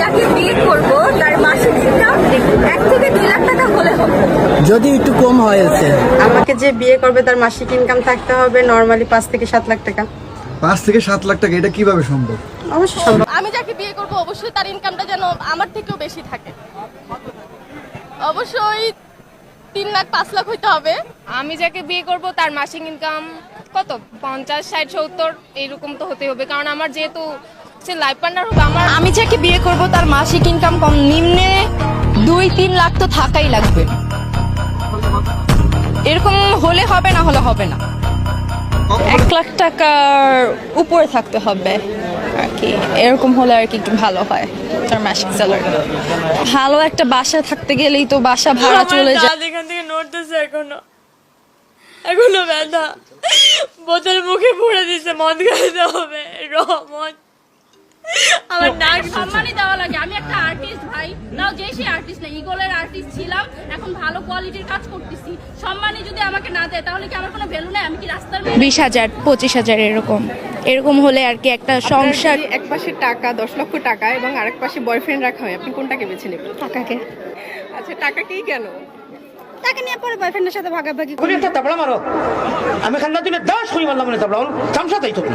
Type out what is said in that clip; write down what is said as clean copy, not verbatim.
যাকে বিয়ে করব তার মাসিক ইনকাম 1 থেকে 2 লাখ টাকা হলে হবে। যদি একটু কম হয়েছে, আমাকে যে বিয়ে করবে তার মাসিক ইনকাম থাকতে হবে নরমালি 5 থেকে 7 লাখ টাকা। 5 থেকে 7 লাখ টাকা, এটা কিভাবে সম্ভব? অবশ্যই সম্ভব। আমি যাকে বিয়ে করব অবশ্যই তার ইনকামটা যেন আমার থেকেও বেশি থাকে, অবশ্যই 3 লাখ 5 লাখ হইতে হবে। আমি যাকে বিয়ে করব তার মাসিক ইনকাম কত 50 60 70 এইরকম তো হতে হবে, কারণ আমার যেহেতু সে লাইফ পার্টনার হবে। আমি যাকে বিয়ে করব তার মাসিক ইনকাম কম নিম্নে 2-3 লাখ তো থাকাই লাগবে। এরকম হলে হবে, না হলে হবে না। 1 লাখ টাকার উপরে থাকতে হবে আর কি, এরকম হলে আর কি একটু ভালো হয় তার মাসিক স্যালারি। ভালো একটা বাসা থাকতে গেলেই তো বাসা ভাড়া চলে যায়। এখান থেকে নড়তেছে, এখনো ব্যথা, বোতল মুখে পড়ে দিছে, মদ খাইতে হবে মদ। আমার নাক সম্মানই দেওয়া লাগে। আমি একটা আর্টিস্ট ভাই, নাও যে সে আর্টিস্ট না, ইগলের আর্টিস্ট ছিলাম, এখন ভালো কোয়ালিটির কাজ করতেছি। সম্মানই যদি আমাকে না দেয় তাহলে কি আমার কোনো ভ্যালু নাই? আমি কি রাস্তার মেয়ে? 20,000 25,000 এরকম হলে আর কি একটা সংসার। এক পাশে টাকা 10 লক্ষ টাকা এবং আরেক পাশে বয়ফ্রেন্ড রাখা হয়, আপনি কোনটাকে বেছে নেবেন? টাকাকে আচ্ছা, টাকাকেই কেন? টাকা নিয়ে পরে বয়ফ্রেন্ডের সাথে ভাগাভাগি একটা তাবলা মারো, আমি খান্না দিনে 10 করি মারলাম, তাবলা চামচা তাই তুমি